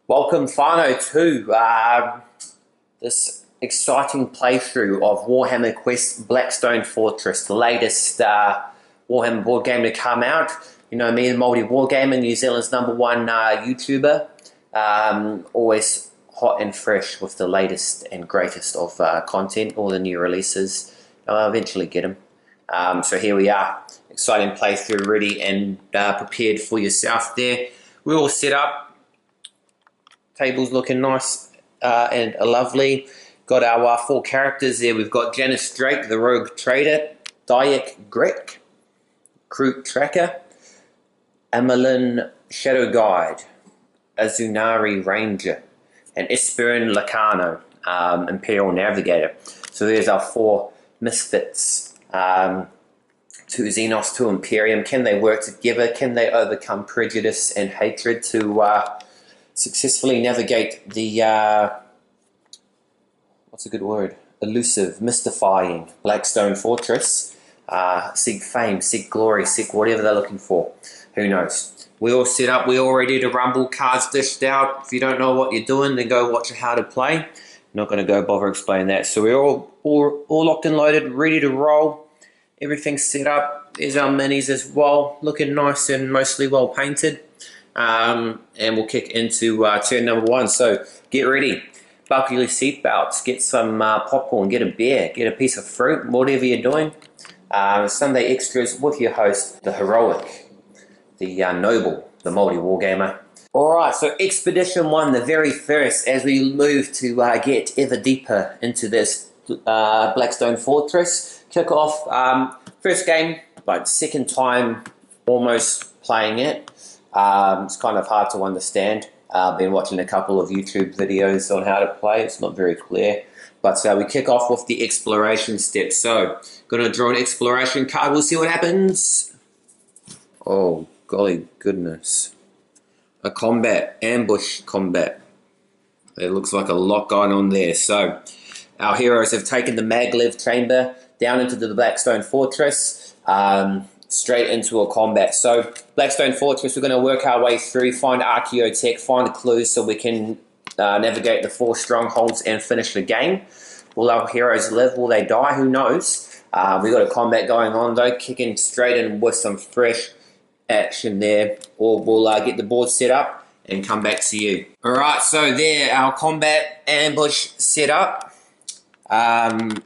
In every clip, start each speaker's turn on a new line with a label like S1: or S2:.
S1: Welcome, whanau, to this exciting playthrough of Warhammer Quest Blackstone Fortress, the latest Warhammer board game to come out. You know me, the maoriwargamer, New Zealand's #1 YouTuber. Always hot and fresh with the latest and greatest of content, all the new releases. I'll eventually get them. So here we are, exciting playthrough, ready and prepared for yourself there. We're all set up. Table's looking nice and lovely. Got our 4 characters there. We've got Janus Draik, the rogue trader, Drekh, Kroot Tracker, Amalyn Shadowspear, Azunari Ranger, and Espern Locarno, Imperial Navigator. So there's our 4 misfits. To Xenos, to Imperium. Can they work together? Can they overcome prejudice and hatred to successfully navigate the, what's a good word? Elusive, mystifying Blackstone Fortress. Seek fame, seek glory, seek whatever they're looking for. Who knows? We're all set up, we're all ready to rumble, cards dished out. If you don't know what you're doing, then go watch How to Play. I'm not going to go bother explaining that. So we're all locked and loaded, ready to roll. Everything's set up. There's our minis as well, looking nice and mostly well painted. And we'll kick into turn number 1. So get ready, buckle your seatbelts, get some popcorn, get a beer, get a piece of fruit, whatever you're doing. Sunday extras with your host, the heroic, the noble, the maoriwargamer. Alright, so Expedition 1, the very first, as we move to get ever deeper into this Blackstone Fortress. Kick off, first game, but second time almost playing it. It's kind of hard to understand. I've been watching a couple of YouTube videos on how to play. It's not very clear. But we kick off with the exploration step. So, going to draw an exploration card. We'll see what happens. Oh, golly goodness. A combat, ambush combat. It looks like a lot going on there. So, our heroes have taken the maglev chamber down into the Blackstone Fortress. Straight into a combat. So Blackstone Fortress, we're going to work our way through, find archaeotech, find clues so we can navigate the 4 strongholds and finish the game. Will our heroes live? Will they die? Who knows? We've got a combat going on though, kicking straight in with some fresh action there. Or we'll get the board set up and come back to you. Alright, so there, our combat ambush set up.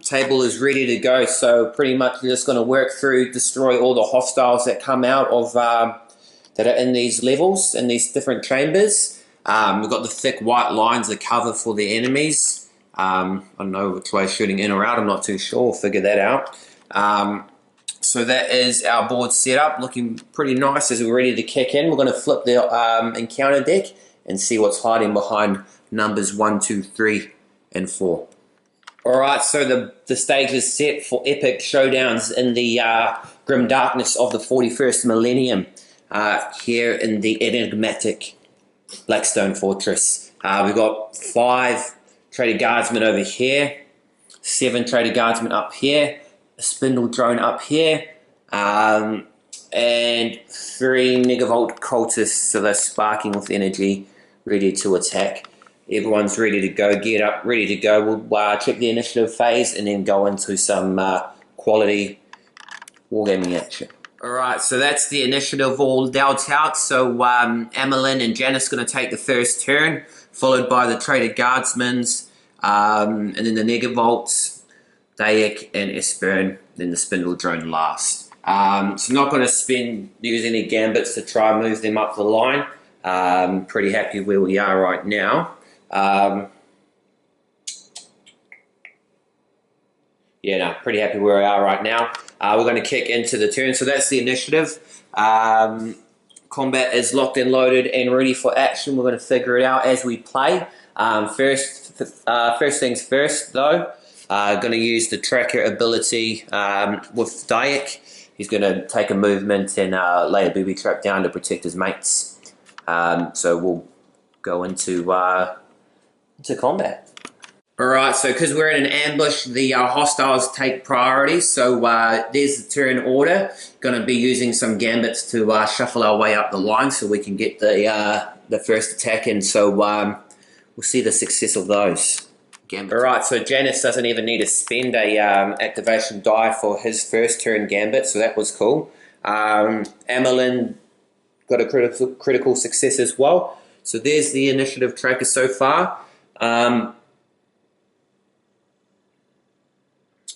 S1: Table is ready to go, so pretty much we're just going to work through, destroy all the hostiles that come out of that are in these levels, in these different chambers. We've got the thick white lines of cover for the enemies. I don't know which way shooting in or out, I'm not too sure, we'll figure that out. So that is our board set up, looking pretty nice as we're ready to kick in. We're going to flip the encounter deck and see what's hiding behind numbers 1, 2, 3, and 4. Alright, so the stage is set for epic showdowns in the grim darkness of the 41st millennium here in the enigmatic Blackstone Fortress. We've got 5 trader guardsmen over here, 7 trader guardsmen up here, a spindle drone up here, and 3 megavolt cultists, so they're sparking with energy, ready to attack. Everyone's ready to go, get up, ready to go. We'll check the initiative phase and then go into some quality wargaming action. Alright, so that's the initiative all dealt out. So Amalyn and Janus going to take the first turn, followed by the Trader Guardsmen's, and then the Negavolts, Drekh and Espern, then the Spindle Drone last. So not going to use any gambits to try and move them up the line. Pretty happy where we are right now. Pretty happy where we are right now. We're going to kick into the turn, so that's the initiative. Combat is locked and loaded and ready for action. We're going to figure it out as we play. First things first though, going to use the tracker ability with Drekh. He's going to take a movement and lay a booby trap down to protect his mates. So we'll go into combat. Alright, so because we're in an ambush, the hostiles take priority, so there's the turn order. Going to be using some gambits to shuffle our way up the line so we can get the first attack in, so we'll see the success of those. Alright, so Janus doesn't even need to spend a activation die for his first turn gambit, so that was cool. Amalyn got a critical success as well. So there's the initiative tracker so far.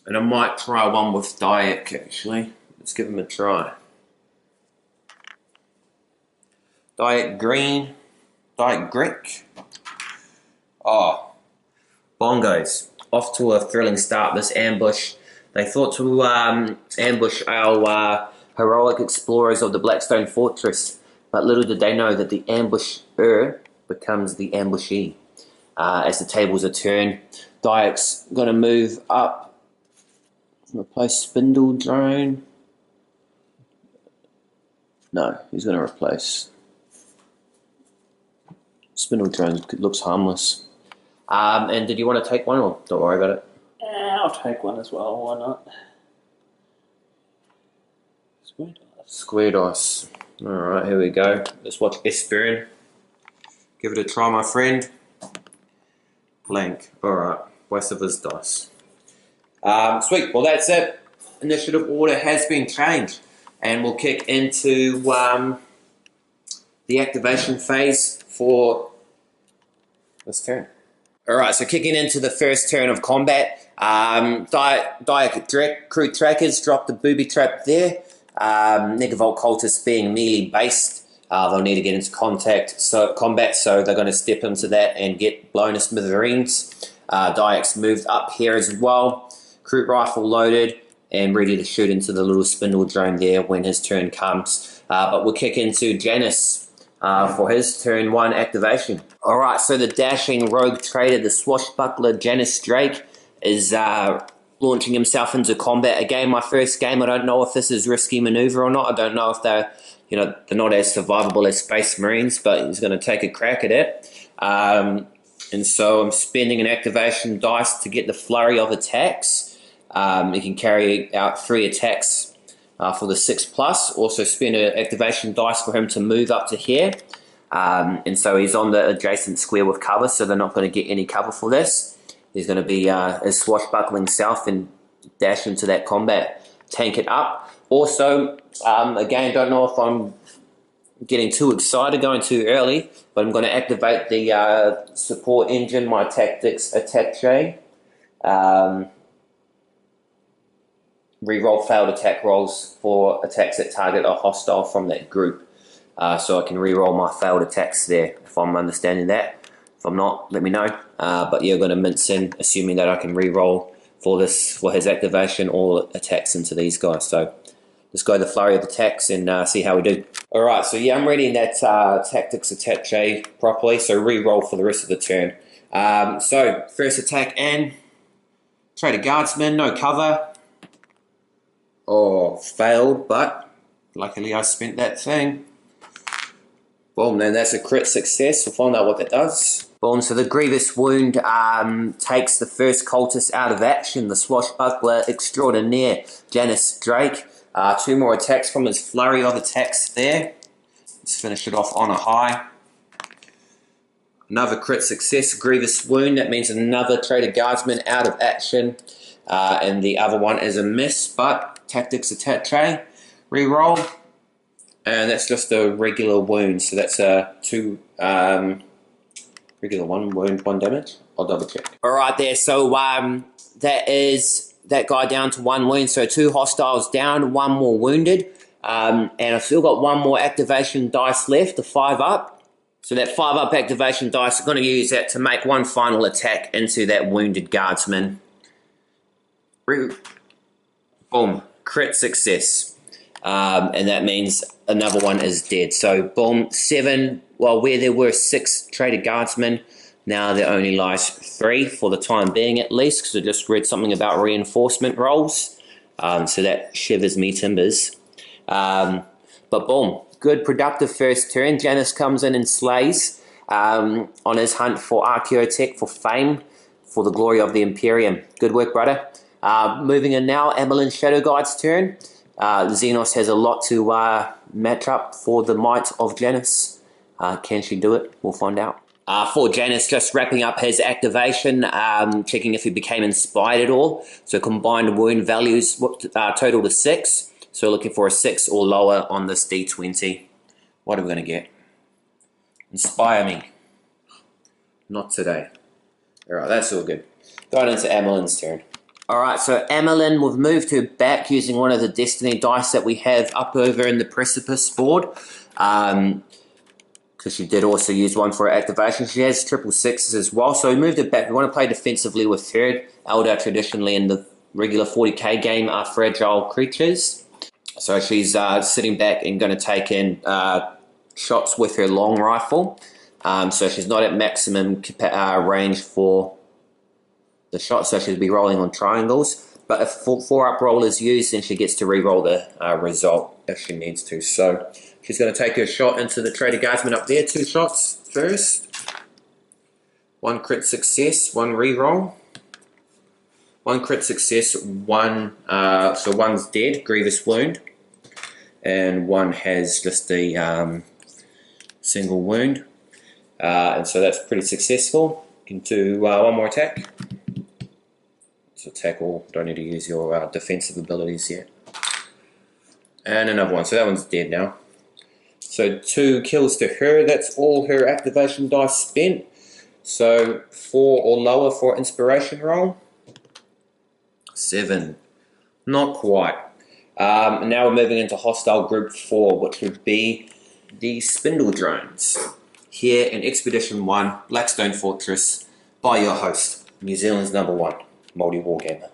S1: And I might try one with Drekh, actually. Let's give him a try. Drekh green. Drekh. Oh. Bongos. Off to a thrilling start, this ambush. They thought to ambush our heroic explorers of the Blackstone Fortress. But little did they know that the ambusher becomes the ambushee. As the tables are turned, Drekh's going to move up. Replace Spindle Drone. No, he's going to replace Spindle Drone. Looks harmless. And did you want to take one, or don't worry about it?
S2: I'll take one as well. Why not? Square dice.
S1: Square dice. All right, here we go. Let's watch Espern. Give it a try, my friend. Blank. All right, waste of his dice. Sweet, well that's it. Initiative order has been changed and we'll kick into the activation phase for this turn. Alright, so kicking into the first turn of combat, Drekh Kroot Trackers dropped the booby trap there. Negavolt cultists being melee based, they'll need to get into combat, so they're going to step into that and get blown to smithereens. Drekh's moved up here as well. Kroot rifle loaded and ready to shoot into the little spindle drone there when his turn comes. But we'll kick into Janus for his turn 1 activation. Alright, so the dashing rogue trader, the swashbuckler Janus Draik, is launching himself into combat. Again, my first game, I don't know if this is risky maneuver or not. I don't know if they're not as survivable as Space Marines, but he's going to take a crack at it. And so I'm spending an activation dice to get the flurry of attacks. You can carry out 3 attacks for the 6+. Also spend an activation dice for him to move up to here. And so he's on the adjacent square with cover, so they're not going to get any cover for this. He's going to be his swashbuckling self and dash into that combat, tank it up. Also, again, don't know if I'm getting too excited, going too early, but I'm going to activate the support engine, my tactics attaché. Reroll failed attack rolls for attacks that target a hostile from that group. So I can reroll my failed attacks there, if I'm understanding that. If I'm not, let me know. But yeah, I'm going to mince in, assuming that I can reroll for his activation, all attacks into these guys. So let's go the flurry of attacks and see how we do. Alright, so yeah, I'm reading that tactics attaché properly, so reroll for the rest of the turn. So, first attack and trade a guardsman, no cover. Oh, failed, but luckily I spent that thing. Boom, then that's a crit success. We'll find out what that does. Boom, so the grievous wound takes the first cultist out of action. The swashbuckler extraordinaire, Janus Draik. 2 more attacks from his flurry of attacks there. Let's finish it off on a high. Another crit success, grievous wound. That means another traitor guardsman out of action. And the other one is a miss, but tactics attaché, reroll, and that's just a regular wound. So that's a 2 regular 1 wound, 1 damage. I'll double check. All right, there. So that is that guy down to 1 wound. So 2 hostiles down, 1 more wounded, and I've still got 1 more activation dice left, the 5 up. So that 5 up activation dice, I'm going to use that to make 1 final attack into that wounded guardsman. Boom, crit success. And that means another one is dead. So boom, 7, well, where there were 6 traitor guardsmen, now there only lies 3 for the time being at least, because I just read something about reinforcement rolls. So that shivers me timbers. But boom, good productive first turn. Janus comes in and slays on his hunt for archaeotech, for fame, for the glory of the Imperium. Good work, brother. Moving in now, Amalyn Shadowguide's turn. Xenos has a lot to match up for the might of Janus. Can she do it? We'll find out. For Janus, just wrapping up his activation, checking if he became inspired at all. So combined wound values total to 6. So looking for a 6 or lower on this D20. What are we going to get? Inspire me. Not today. Alright, that's all good. Going into Amalyn's turn. Alright, so Amalyn, we've moved her back using one of the Destiny dice that we have up over in the Precipice board. Because she did also use one for her activation. She has 666s as well, so we moved it back. We want to play defensively with third. Eldar traditionally in the regular 40k game are fragile creatures. So she's sitting back and going to take in shots with her long rifle. So she's not at maximum range for the shot, so she'll be rolling on triangles. But if 4-up roll is used, then she gets to re-roll the result if she needs to. So she's going to take her shot into the Trader Guardsman up there. 2 shots first. 1 crit success, 1 re-roll. 1 crit success, 1, so 1's dead, grievous wound. And 1 has just a single wound. And so that's pretty successful. You can do 1 more attack. So tackle, don't need to use your defensive abilities yet. And another one, so that one's dead now. So 2 kills to her, that's all her activation dice spent. So 4 or lower for inspiration roll. 7, not quite. Now we're moving into hostile group 4, which would be the Spindle Drones. Here in Expedition 1, Blackstone Fortress, by your host, New Zealand's #1, maoriwargamer.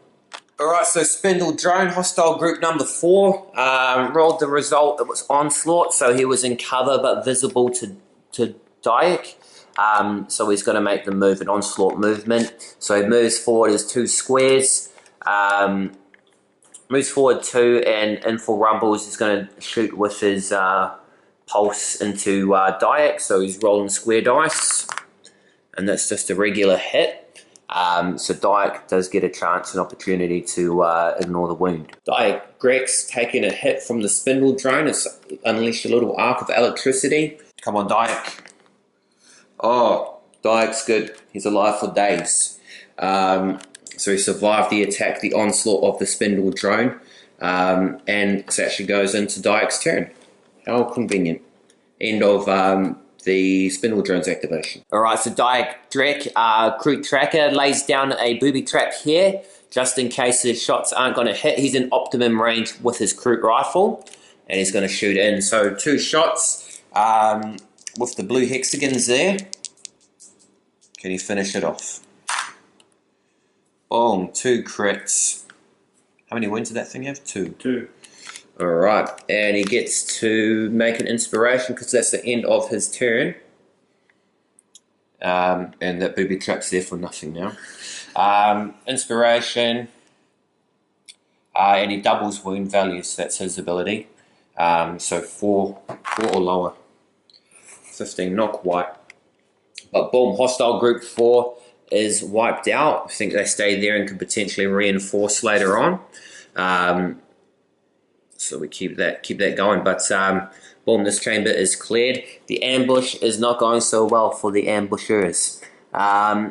S1: Alright, so Spindle Drone, hostile group number 4, rolled the result, it was Onslaught, so he was in cover but visible to Drekh. So he's going to make the move, an Onslaught movement. So he moves forward as 2 squares, moves forward 2, and in for rumbles, he's going to shoot with his pulse into Drekh, so he's rolling square dice, and that's just a regular hit. So Drekh does get a chance, an opportunity to ignore the wound. Drekh's taking a hit from the Spindle Drone. It's unleashed a little arc of electricity. Come on, Drekh. Oh, Drekh's good. He's alive for days. So he survived the attack, the onslaught of the Spindle Drone, and it actually goes into Drekh's turn. How convenient. End of the Spindle Drone's activation. Alright, so Drekh, Kroot Tracker lays down a booby trap here, just in case his shots aren't going to hit. He's in optimum range with his Kroot rifle, and he's going to shoot in. So 2 shots with the blue hexagons there. Can he finish it off? Boom, 2 crits. How many wounds did that thing have? 2.
S2: 2.
S1: Alright, and he gets to make an inspiration because that's the end of his turn. And that booby trap's there for nothing now. Inspiration, and he doubles wound values, so that's his ability. So 4 or lower. 15, not quite. But boom, hostile group 4 is wiped out. I think they stay there and can potentially reinforce later on. So we keep that going, but boom, this chamber is cleared. The ambush is not going so well for the ambushers.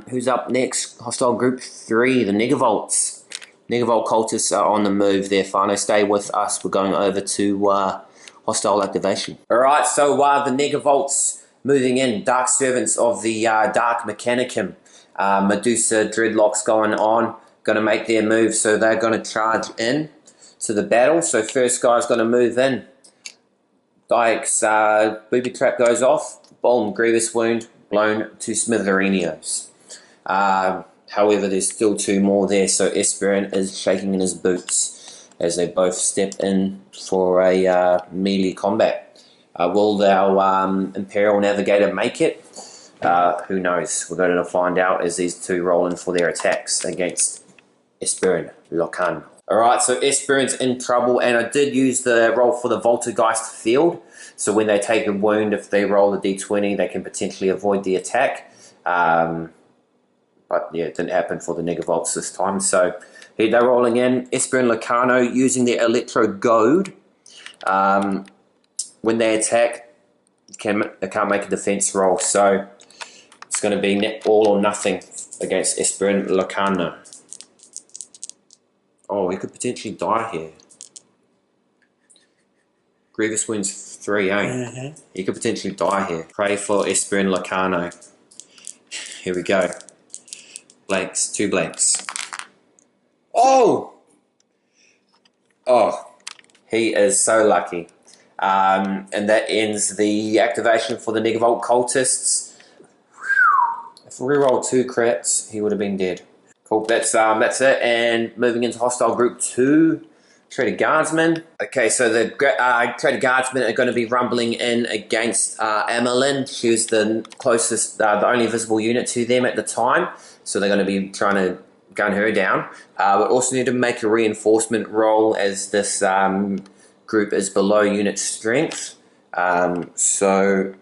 S1: Who's up next? Hostile group 3, the Negavolt. Negavolt cultists are on the move there. Whanau, stay with us. We're going over to hostile activation. Alright, so the Negavolts moving in. Dark Servants of the Dark Mechanicum. Medusa Dreadlocks going on. Going to make their move, so they're going to charge in to the battle. So first guy's going to move in. Drekh's booby trap goes off. Boom, grievous wound, blown to smithereens. However, there's still 2 more there, so Espern is shaking in his boots as they both step in for a melee combat. Will our Imperial Navigator make it? Who knows? We're going to find out as these 2 roll in for their attacks against Espern Locarno. Alright, so Espern's in trouble, and I did use the roll for the Voltergeist field. So when they take a wound, if they roll a d20, they can potentially avoid the attack. But yeah, it didn't happen for the Negavolts this time. So here they're rolling in Espern Locarno using their Electro Goad. When they attack, they can't make a defense roll. So it's going to be all or nothing against Espern Locarno. Oh, he could potentially die here. Grievous wounds 3, eh? He could potentially die here. Pray for Espern Locarno. Here we go. Blanks, 2 blanks. Oh! Oh, he is so lucky. And that ends the activation for the Negavolt cultists. If we reroll 2 crits, he would have been dead. Cool, that's it. And moving into hostile group 2, Traded Guardsmen. Okay, so the Traded Guardsmen are going to be rumbling in against Amalyn. She was the closest, the only visible unit to them at the time. So they're going to be trying to gun her down. We also need to make a reinforcement roll as this group is below unit strength. So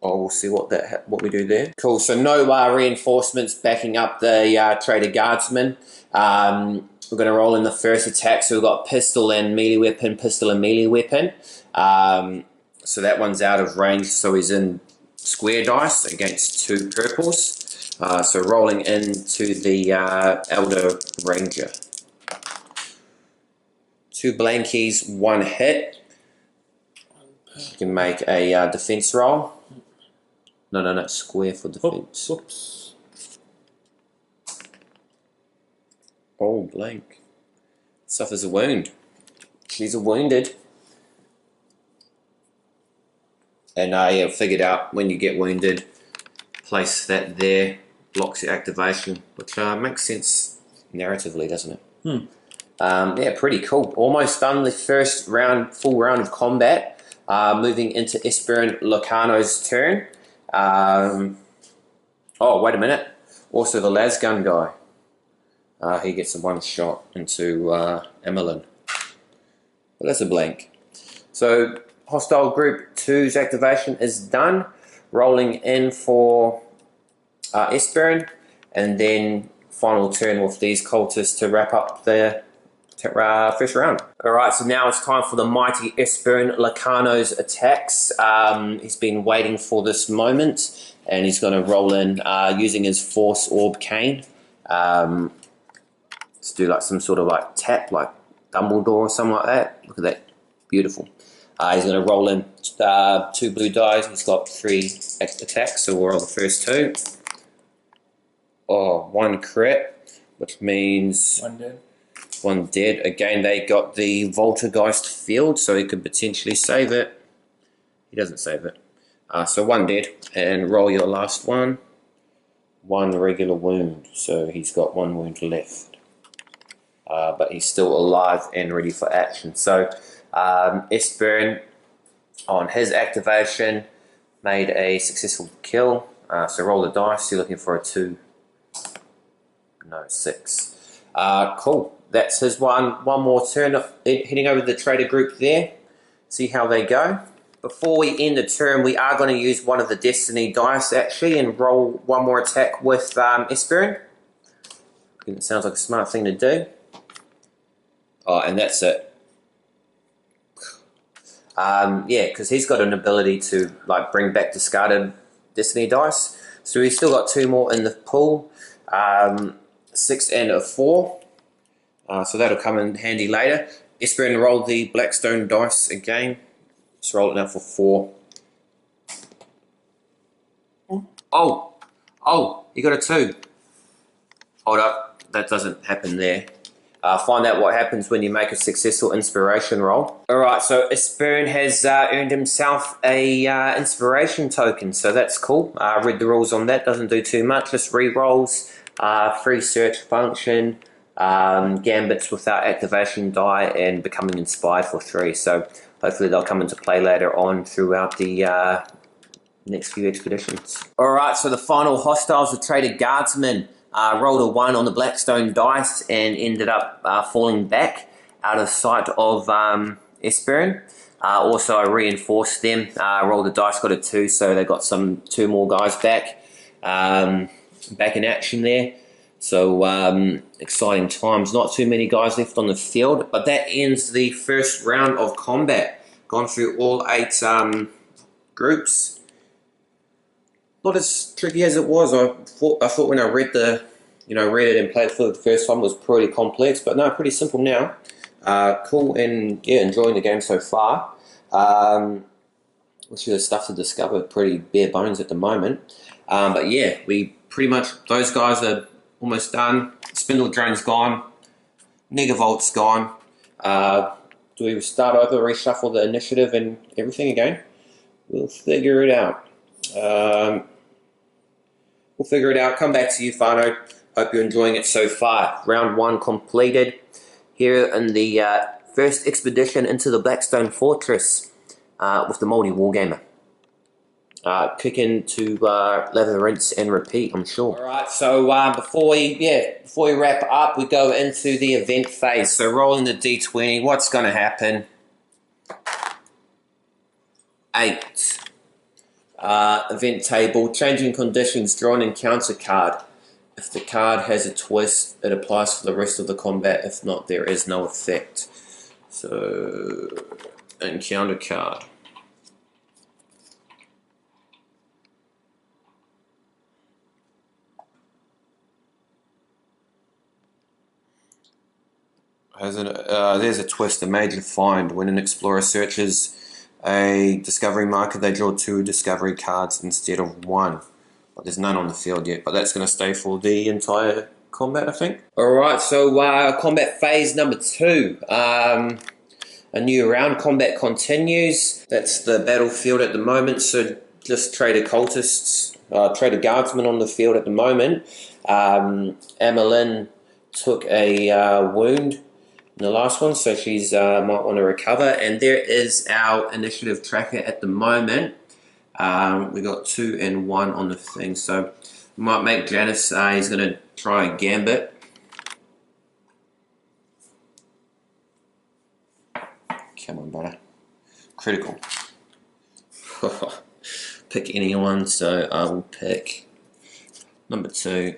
S1: we'll see what we do there. Cool. So no reinforcements backing up the Traded Guardsmen. We're going to roll in the first attack. So we've got pistol and melee weapon, pistol and melee weapon. So that one's out of range. So he's in square dice against 2 purples. So rolling into the Eldar Ranger. 2 blankies, 1 hit. You can make a defense roll. No, square for defense.
S2: Whoops.
S1: Oh, blank. Suffers a wound. She's wounded. And I figured out when you get wounded, place that there, blocks your activation, which makes sense narratively, doesn't it? Yeah, pretty cool. Almost done the first round, full round of combat. Moving into Espern Locarno's turn. Oh, wait a minute. Also the lasgun guy. He gets a 1 shot into Amalyn. But that's a blank. So hostile group 2's activation is done. Rolling in for Espern, and then final turn with these cultists to wrap up the first round. Alright, so now it's time for the mighty Espern Locarno's attacks. He's been waiting for this moment, and he's going to roll in using his Force Orb Cane. Let's do like some sort of like tap, like Dumbledore or something like that. Look at that, beautiful. He's going to roll in 2 blue dice. He's got 3 attacks, so we'll roll the first 2. Oh, 1 crit, which means
S2: 1 dead.
S1: 1 dead. Again, they got the Voltergeist field, so he could potentially save it. He doesn't save it. So 1 dead, and roll your last one. 1 regular wound, so he's got 1 wound left. But he's still alive and ready for action. So Espern, on his activation, made a successful kill. So roll the dice. You're looking for a 2. No, 6. Cool. That's his one. One more turn. Heading over to the trader group there. See how they go. Before we end the turn, we are going to use one of the Destiny dice actually and roll 1 more attack with Espern. It sounds like a smart thing to do. Oh, and that's it. Yeah, because he's got an ability to like bring back discarded Destiny dice. So we've still got 2 more in the pool. 6 and a 4. So that'll come in handy later. Espern roll the Blackstone dice again. Let's roll it now for 4. Oh, you got a 2. Hold up, that doesn't happen there. Find out what happens when you make a successful inspiration roll. Alright, so Espern has earned himself a inspiration token, so that's cool. Read the rules on that, doesn't do too much, just re-rolls, free search function, gambits without activation die, and becoming inspired for 3. So hopefully they'll come into play later on throughout the next few expeditions. Alright, so the final hostiles were Traded Guardsmen. Rolled a 1 on the Blackstone dice and ended up falling back out of sight of Espern. Also, I reinforced them. Rolled the dice, got a 2, so they got 2 more guys back. back in action there. So exciting times. Not too many guys left on the field, but that ends the first round of combat. Gone through all 8 groups. Not as tricky as it was. I thought when I read read it and played for the first time, it was pretty complex, but no, pretty simple now. Cool, and yeah, enjoying the game so far. Which is stuff to discover, pretty bare bones at the moment. But yeah, we pretty much, those guys are almost done. Spindle Drone's gone. Negavolt's gone. Do we start over, reshuffle the initiative and everything again? We'll figure it out. Come back to you, whanau. Hope you're enjoying it so far. Round 1 completed. Here in the first expedition into the Blackstone Fortress with the maoriwargamer. Kick into lather, rinse and repeat, I'm sure. Alright, so before we wrap up, we go into the event phase. So rolling the D20, what's going to happen? 8. Event table, changing conditions, draw an encounter card. If the card has a twist, it applies for the rest of the combat. If not, there is no effect. So, encounter card. There's a twist, a major find. When an explorer searches a discovery marker, they draw 2 discovery cards instead of 1. But there's none on the field yet, but that's going to stay for the entire combat, I think. Alright, so combat phase number 2. A new round, combat continues. That's the battlefield at the moment, so just trader cultists, trader guardsmen on the field at the moment. Amalyn took a wound in the last one, so she's might want to recover. And there is our initiative tracker at the moment. We got 2 and 1 on the thing, so we might make Janus. He's going to try a gambit. Come on, brother. Critical. Pick anyone, so I will pick number 2.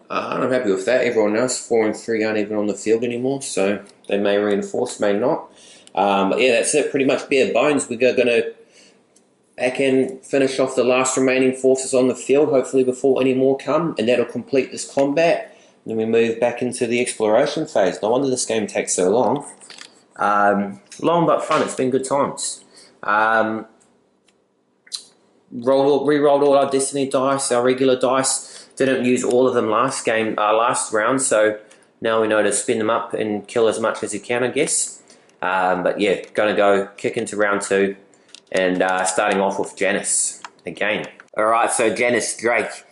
S1: I'm happy with that. Everyone else, 4 and 3, aren't even on the field anymore, so they may reinforce, may not. But yeah, that's it. Pretty much bare bones. We're going to back and finish off the last remaining forces on the field, hopefully before any more come, and that'll complete this combat. And then we move back into the exploration phase. No wonder this game takes so long. Long but fun. It's been good times. Re-rolled all our destiny dice, our regular dice. Didn't use all of them last round, so now we know to spin them up and kill as much as you can, I guess. But yeah, gonna go kick into round 2 and starting off with Janus again. Alright, so Janus Draik,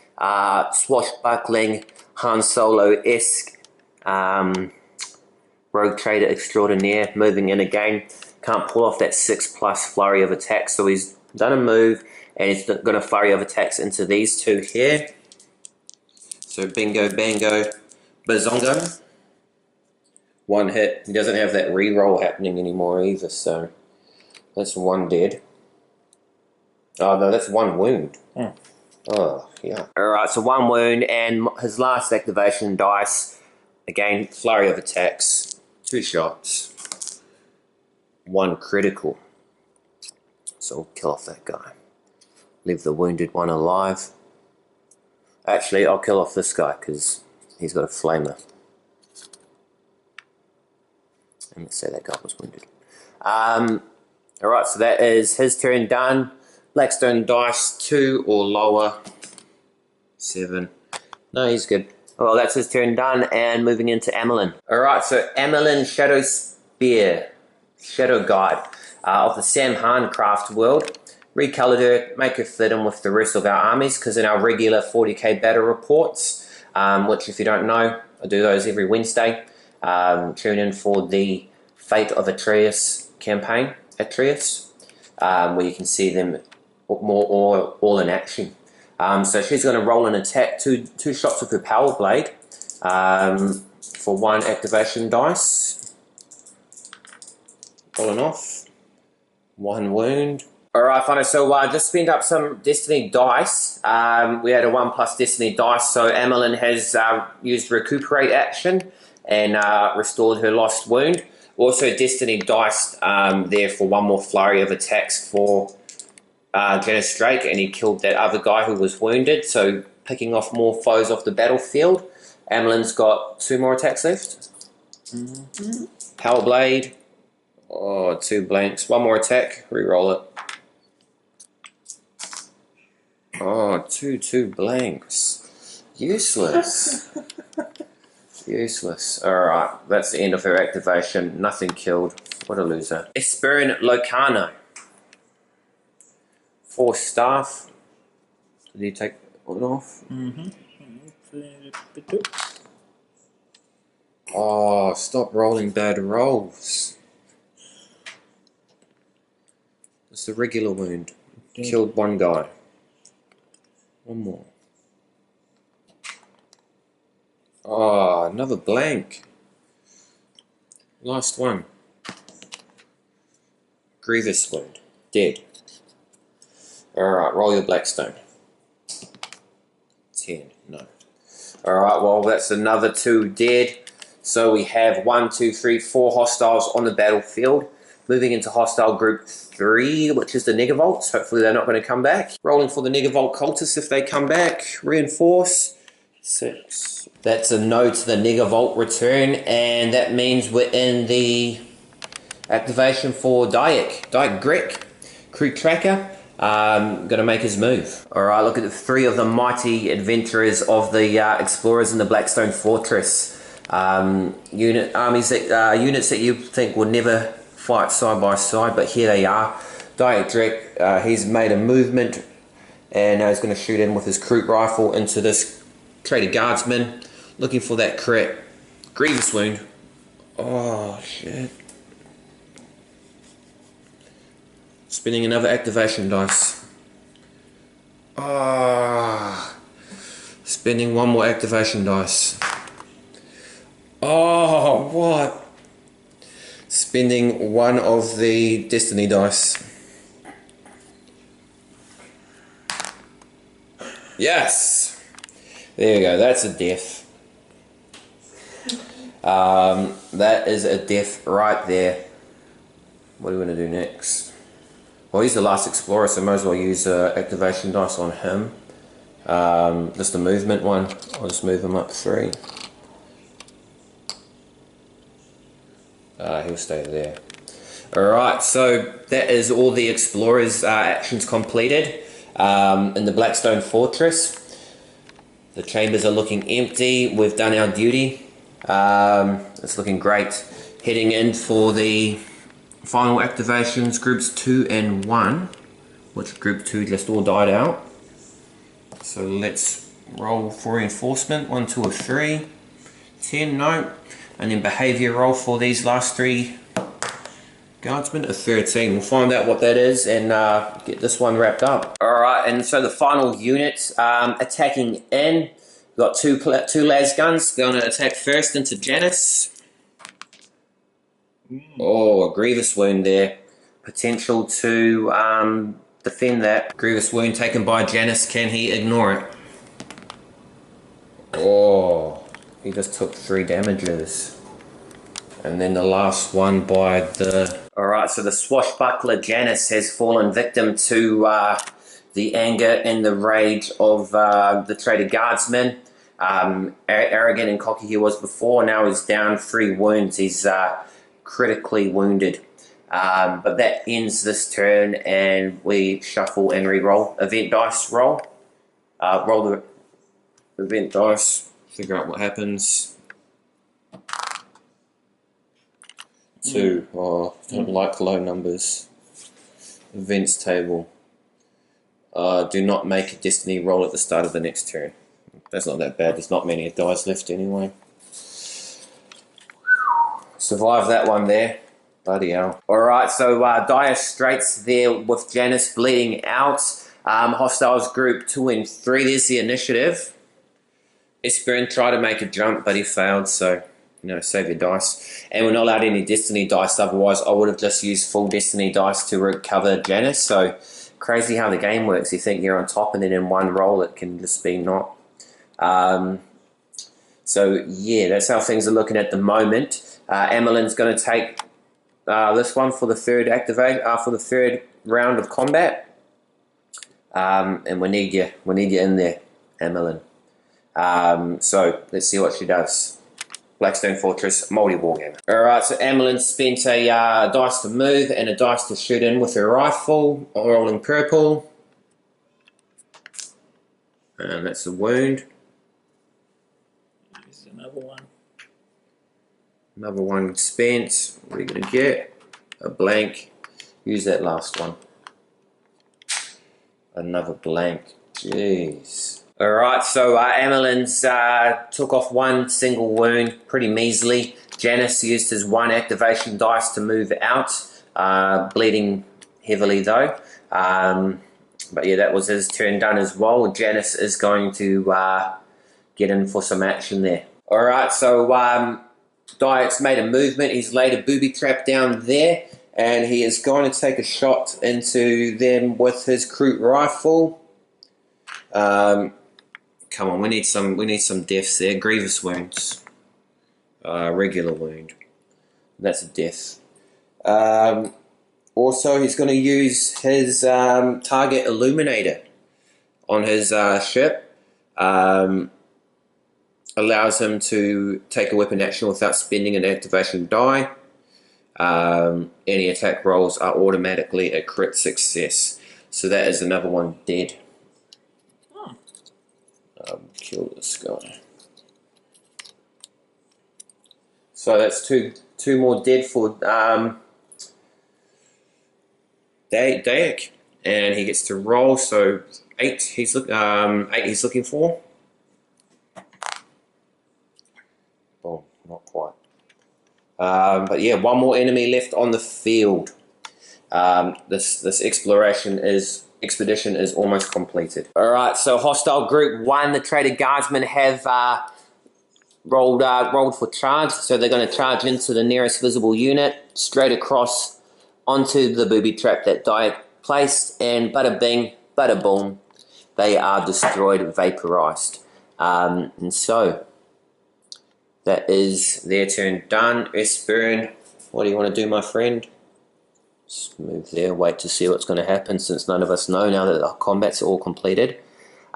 S1: swashbuckling, Han Solo-esque, rogue trader extraordinaire, moving in again. Can't pull off that 6+ flurry of attacks, so he's done a move and he's going to flurry of attacks into these 2 here. So bingo, bango, bazongo. 1 hit. He doesn't have that re-roll happening anymore either, so that's 1 dead. Oh no, that's 1 wound. Oh, yeah. Alright, so 1 wound, and his last activation dice, again, flurry of attacks, 2 shots, 1 critical. So we'll kill off that guy. Leave the wounded one alive. Actually, I'll kill off this guy because he's got a flamer. And let's say that guy was wounded. Alright, so that is his turn done. Blackstone dice 2 or lower. 7. No, he's good. Well, that's his turn done, and moving into Amalyn. Alright, so Amalyn Shadowspear, Shadow Guide of the Sam Handcraft world. Recolored her, make her fit in with the rest of our armies, because in our regular 40k battle reports, which if you don't know, I do those every Wednesday. Tune in for the Fate of Atreus campaign, where you can see them more all in action. So she's going to roll an attack, two shots with her power blade for 1 activation dice. Rolling off, 1 wound, Alright, fine. So just spend up some Destiny dice. We had a 1+ Destiny dice, so Amalyn has used Recuperate action and restored her lost wound. Also Destiny dice there for one more flurry of attacks for Janus Draik, and he killed that other guy who was wounded, so picking off more foes off the battlefield. Amalyn's got 2 more attacks left. Power Blade. Oh, 2 blanks. 1 more attack. Reroll it. Oh, two blanks. Useless. Useless. Alright, that's the end of her activation. Nothing killed. What a loser. Espern Locarno. 4 staff. Did he take it off? Oh, stop rolling bad rolls. It's a regular wound. Killed 1 guy. 1 more. Oh, another blank. Last one. Grievous wound. Dead. Alright, roll your Blackstone. 10. No. Alright, well, that's another 2 dead. So we have 1, 2, 3, 4 hostiles on the battlefield. Moving into hostile group 3, which is the Negavolts. Hopefully they're not going to come back. Rolling for the Negavolt cultists if they come back. Reinforce. 6. That's a no to the Negavolt return, and that means we're in the activation for Drekh. Drekh. Kroot Tracker. Going to make his move. Alright, look at the 3 of the mighty adventurers of the explorers in the Blackstone Fortress. Units that you think will never fight side by side, but here they are. Drekh, he's made a movement, and now he's going to shoot in with his Kroot rifle into this Trader Guardsman, looking for that crit. Grievous wound. Oh, shit. Spinning another activation dice. Ah, spending 1 more activation dice. Oh, what? Spending 1 of the Destiny dice. Yes! There you go, that's a death. That is a death right there. What do we want to do next? Well, he's the last explorer, so might as well use activation dice on him. Just the movement one. I'll just move him up 3. He'll stay there. Alright, so that is all the explorers' actions completed in the Blackstone Fortress. The chambers are looking empty. We've done our duty. It's looking great. Heading in for the final activations, groups 2 and 1, which group 2 just all died out. So let's roll for reinforcement. 1, 2, or 3. 10, no. And then behavior roll for these last 3 guardsmen, a 13. We'll find out what that is and get this one wrapped up. Alright, and so the final units attacking in. We've got 2 las guns. Going to attack first into Janus. Oh, a grievous wound there. Potential to defend that. Grievous wound taken by Janus. Can he ignore it? Oh, he just took 3 damages. And then the last one by the... Alright, so the swashbuckler Janus has fallen victim to the anger and the rage of the Trader Guardsman. Arrogant and cocky he was before. Now he's down 3 wounds. He's critically wounded. But that ends this turn, and we shuffle and re-roll. Event dice roll. Roll the event dice. Figure out what happens. 2. Oh, don't like low numbers. Events table. Do not make a destiny roll at the start of the next turn. That's not that bad. There's not many dice left anyway. Survive that one there. Bloody hell. Alright, so dire straits there with Janus bleeding out. Hostiles group 2 and 3. There's the initiative. Espern tried to make a jump, but he failed, so save your dice. And we're not allowed any destiny dice, otherwise I would have just used full destiny dice to recover Janus. So crazy how the game works. You think you're on top, and then in one roll it can just be not. So yeah, that's how things are looking at the moment. Amalyn's going to take this one for the third for the third round of combat, and we need you in there, Amalyn. So let's see what she does. Blackstone Fortress, maoriwargamer. Alright, so Amalyn spent a dice to move and a dice to shoot in with her rifle, rolling purple. And that's a wound.
S2: There's another one.
S1: Another one spent. What are you going to get? A blank. Use that last one. Another blank. Jeez. Alright, so Amalyn's took off one single wound, pretty measly. Janus used his one activation dice to move out, bleeding heavily though. But yeah, that was his turn done as well. Janus is going to get in for some action there. Alright, so Draik's made a movement. He's laid a booby trap down there, and he is going to take a shot into them with his Kroot rifle. Come on, we need some deaths there. Grievous wounds, regular wound. That's a death. Also, he's going to use his target illuminator on his ship. Allows him to take a weapon action without spending an activation die. Any attack rolls are automatically a crit success. So that is another one dead. Kill this guy. So that's two more dead for Drekh, and he gets to roll. So 8 he's looking for. Oh, not quite. But yeah, one more enemy left on the field. This expedition is almost completed. Alright, so hostile group 1, the Traitor Guardsmen have rolled for charge, so they're going to charge into the nearest visible unit, straight across onto the booby trap that Draik placed, and bada bing, bada boom, they are destroyed, vaporized. And so, that is their turn done. Espern, what do you want to do, my friend? Just move there, wait to see what's going to happen, since none of us know now that the combats are all completed.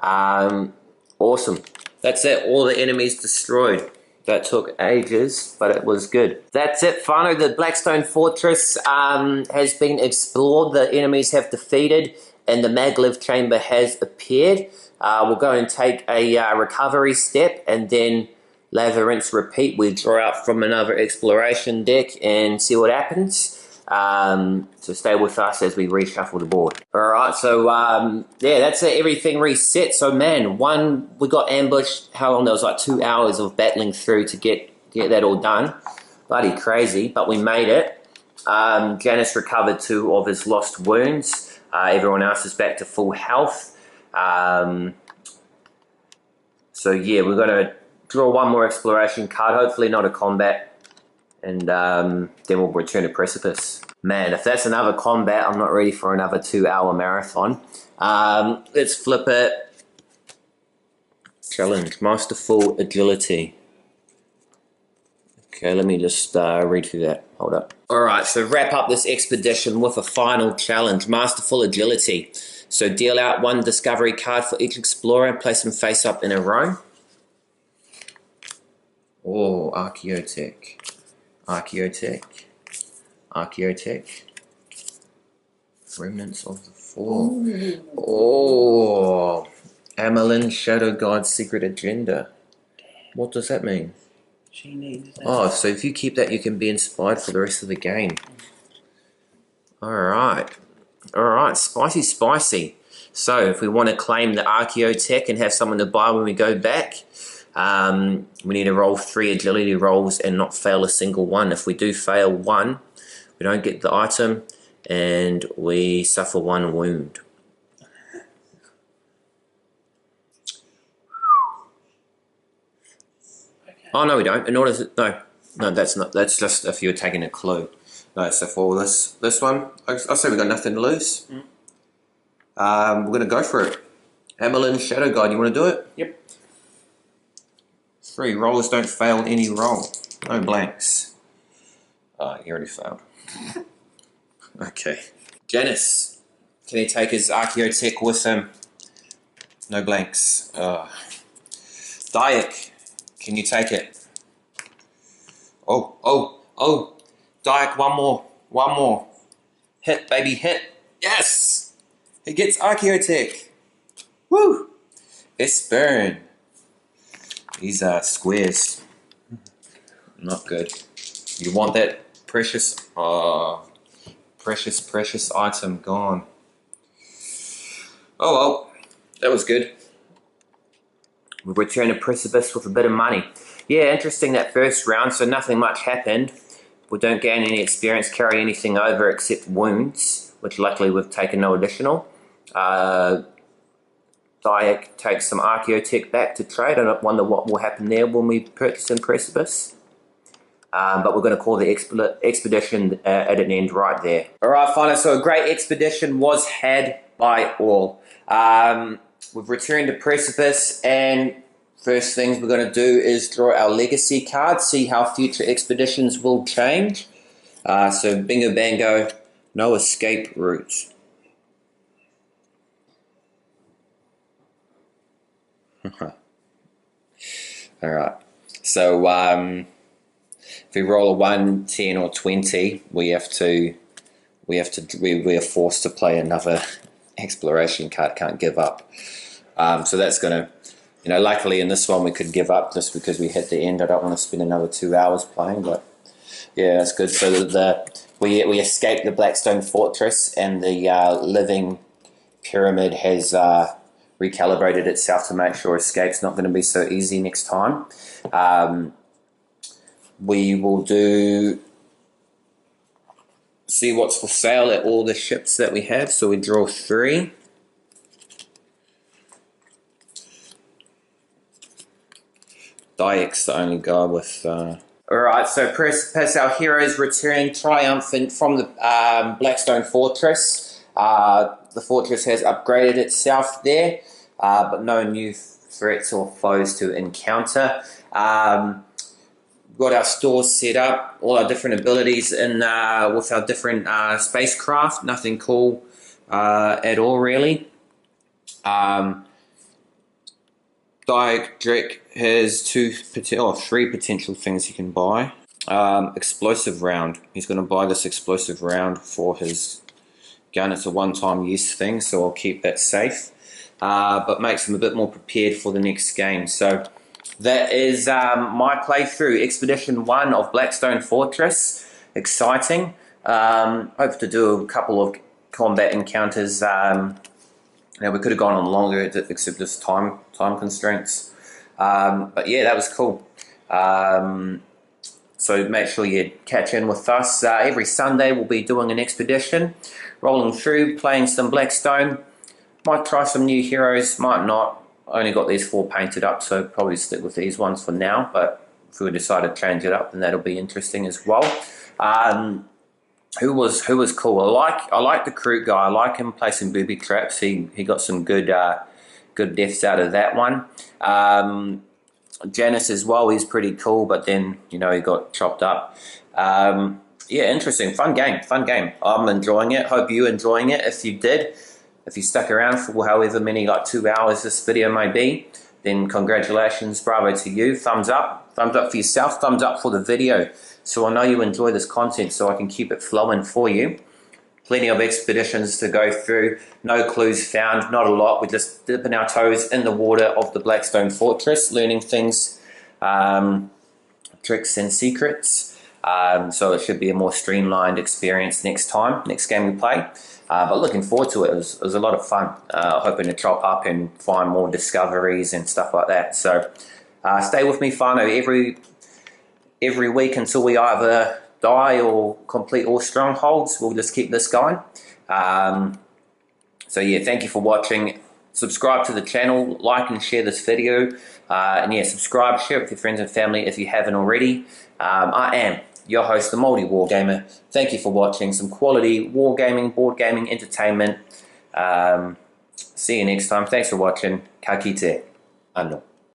S1: Awesome. That's it, all the enemies destroyed. That took ages, but it was good. That's it, whanau. The Blackstone Fortress has been explored, the enemies have defeated, and the maglev chamber has appeared. We'll go and take a recovery step, and then lather, rinse, repeat. We draw out from another exploration deck and see what happens. So stay with us as we reshuffle the board. Alright, so yeah, that's it, everything reset. So man, we got ambushed, how long? There was like 2 hours of battling through to get that all done. Bloody crazy, but we made it. Janus recovered 2 of his lost wounds. Everyone else is back to full health. So yeah, we're gonna draw one more exploration card, hopefully not a combat. And then we'll return to Precipice. Man, if that's another combat, I'm not ready for another 2-hour marathon. Let's flip it. Challenge, Masterful Agility. Okay, let me just read through that. Hold up. Alright, so wrap up this expedition with a final challenge, Masterful Agility. So deal out 1 discovery card for each explorer and place them face up in a row. Oh, Archaeotech. Remnants of the Fall. Oh, Amalyn Shadow God's Secret Agenda. What does that mean?
S2: She needs that.
S1: Oh, so if you keep that, you can be inspired for the rest of the game. Alright, spicy. So if we want to claim the Archaeotech and have someone to buy when we go back, we need to roll 3 agility rolls and not fail a single one. If we do fail one, we don't get the item and we suffer 1 wound. Okay. Oh no, we don't. In order to, no, No, that's not. That's just if you're taking a clue. No, so for this one, I'll say we got nothing to lose. We're gonna go for it. Amalyn Shadow Guide, you want to do it?
S2: Yep.
S1: 3 rollers don't fail any roll. No blanks. Oh, he already failed. Okay. Janus, can he take his Archaeotech with him? No blanks. Drekh, can you take it? Oh. Drekh, one more. Hit, baby, hit. Yes! He gets Archaeotech. Woo! Espern. These are squares. Not good. You want that precious, precious item gone. Oh well, that was good. We return to Precipice with a bit of money. Yeah, interesting that first round, so nothing much happened. We don't gain any experience, carry anything over except wounds, which luckily we've taken no additional. Drekh takes some Archaeotech back to trade. I wonder what will happen there when we purchase in Precipice. But we're going to call the expedition at an end right there. Alright, finally, so a great expedition was had by all. We've returned to Precipice, and first things we're going to do is draw our legacy card, see how future expeditions will change. So bingo bango, no escape routes. Alright, so if we roll a 1, 10 or 20, we are forced to play another exploration card, can't give up. So that's gonna, luckily in this one we could give up just because we hit the end. I don't want to spend another 2 hours playing, but yeah, that's good. So we escaped the Blackstone Fortress, and the living pyramid has recalibrated itself to make sure escape's not going to be so easy next time. We will see what's for sale at all the ships that we have. So we draw 3. Drek's the only guy with... Alright, so Precipice, our heroes return triumphant from the Blackstone Fortress. The fortress has upgraded itself there, but no new threats or foes to encounter. We've got our stores set up, all our different abilities in with our different spacecraft. Nothing cool at all, really. Drekh has 3 potential things he can buy. Explosive round. He's going to buy this explosive round for his gun. It's a one-time use thing, so I'll keep that safe. But makes him a bit more prepared for the next game. So that is my playthrough, Expedition 1 of Blackstone Fortress. Exciting. Hope to do a couple of combat encounters. We could have gone on longer, except just time constraints. But yeah, that was cool. So make sure you catch in with us. Every Sunday we'll be doing an expedition, rolling through, playing some Blackstone. Might try some new heroes, might not. I only got these 4 painted up, so probably stick with these ones for now. But if we decide to change it up, then that'll be interesting as well. Who was cool? I like the Kroot guy. I like him placing booby traps. He got some good deaths out of that one. Janus as well. He's pretty cool, but then he got chopped up. Yeah, interesting, fun game. I'm enjoying it. Hope you enjoying it. If you did, if you stuck around for however many, like 2 hours this video may be, then congratulations, bravo to you. Thumbs up for yourself. Thumbs up for the video. So I know you enjoy this content, so I can keep it flowing for you. Plenty of expeditions to go through. No clues found, not a lot. We're just dipping our toes in the water of the Blackstone Fortress, learning things, tricks and secrets. So it should be a more streamlined experience next game we play. But looking forward to it. It was a lot of fun. Hoping to chop up and find more discoveries and stuff like that. So stay with me, whanau, every week until we either die or complete all strongholds. We'll just keep this going. So yeah, thank you for watching. Subscribe to the channel, like and share this video, and yeah, subscribe, share it with your friends and family if you haven't already. I am your host, the maoriwargamer. Thank you for watching some quality wargaming, board gaming, entertainment. See you next time. Thanks for watching. Ka kite. Anō.